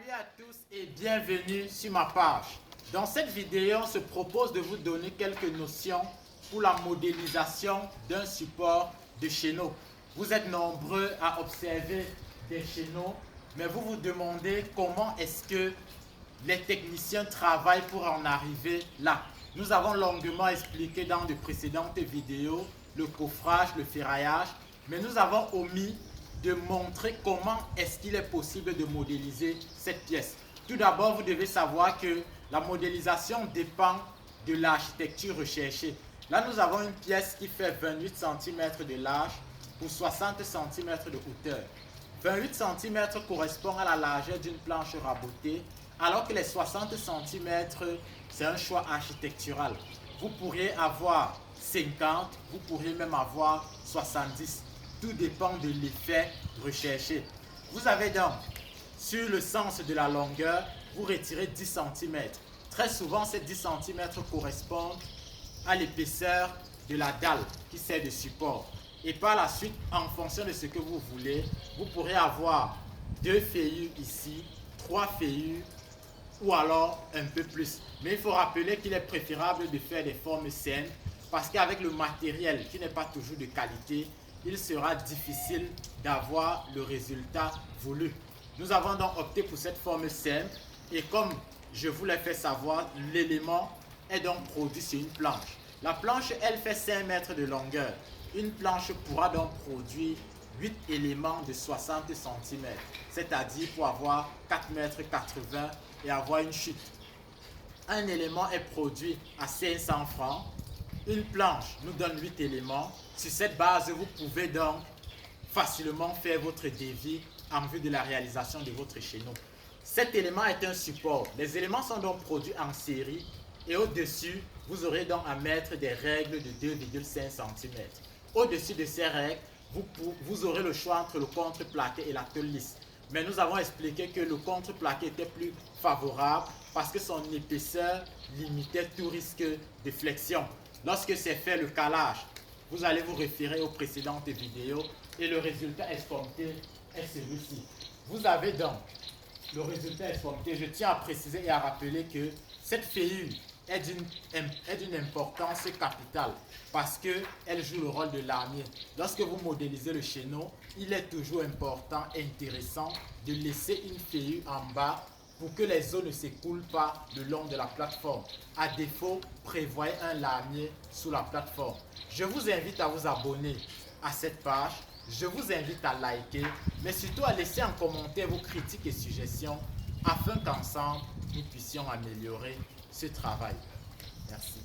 Salut à tous et bienvenue sur ma page. Dans cette vidéo, on se propose de vous donner quelques notions pour la modélisation d'un support de chaîneau. Vous êtes nombreux à observer des chaîneaux, mais vous vous demandez comment est-ce que les techniciens travaillent pour en arriver là. Nous avons longuement expliqué dans de précédentes vidéos le coffrage, le ferraillage, mais nous avons omis de montrer comment est-ce qu'il est possible de modéliser cette pièce. Tout d'abord, vous devez savoir que la modélisation dépend de l'architecture recherchée. Là, nous avons une pièce qui fait 28 cm de large pour 60 cm de hauteur. 28 cm correspond à la largeur d'une planche rabotée, alors que les 60 cm, c'est un choix architectural. Vous pourriez avoir 50, vous pourriez même avoir 70. Tout dépend de l'effet recherché. Vous avez donc, sur le sens de la longueur, vous retirez 10 cm. Très souvent, ces 10 cm correspondent à l'épaisseur de la dalle qui sert de support. Et par la suite, en fonction de ce que vous voulez, vous pourrez avoir 2 feuillures ici, 3 feuillures ou alors un peu plus. Mais il faut rappeler qu'il est préférable de faire des formes saines parce qu'avec le matériel qui n'est pas toujours de qualité, il sera difficile d'avoir le résultat voulu. Nous avons donc opté pour cette forme simple et comme je vous l'ai fait savoir, l'élément est donc produit sur une planche. La planche, elle fait 5 mètres de longueur. Une planche pourra donc produire 8 éléments de 60 cm, c'est-à-dire pour avoir 4 mètres 80 et avoir une chute. Un élément est produit à 500 francs. Une planche nous donne 8 éléments. Sur cette base, vous pouvez donc facilement faire votre devis en vue de la réalisation de votre chaîneau. Cet élément est un support. Les éléments sont donc produits en série et au-dessus, vous aurez donc à mettre des règles de 2,5 cm. Au-dessus de ces règles, vous aurez le choix entre le contreplaqué et la tôle lisse. Mais nous avons expliqué que le contreplaqué était plus favorable parce que son épaisseur limitait tout risque de flexion. Lorsque c'est fait le calage, vous allez vous référer aux précédentes vidéos et le résultat escompté est celui-ci. Vous avez donc le résultat escompté. Je tiens à préciser et à rappeler que cette feuillure est d'une importance capitale parce qu'elle joue le rôle de lamier. Lorsque vous modélisez le chaîneau, il est toujours important et intéressant de laisser une feuillure en bas pour que les eaux ne s'écoulent pas le long de la plateforme. À défaut, prévoyez un lamier sous la plateforme. Je vous invite à vous abonner à cette page. Je vous invite à liker, mais surtout à laisser en commentaire vos critiques et suggestions afin qu'ensemble, nous puissions améliorer ce travail. Merci.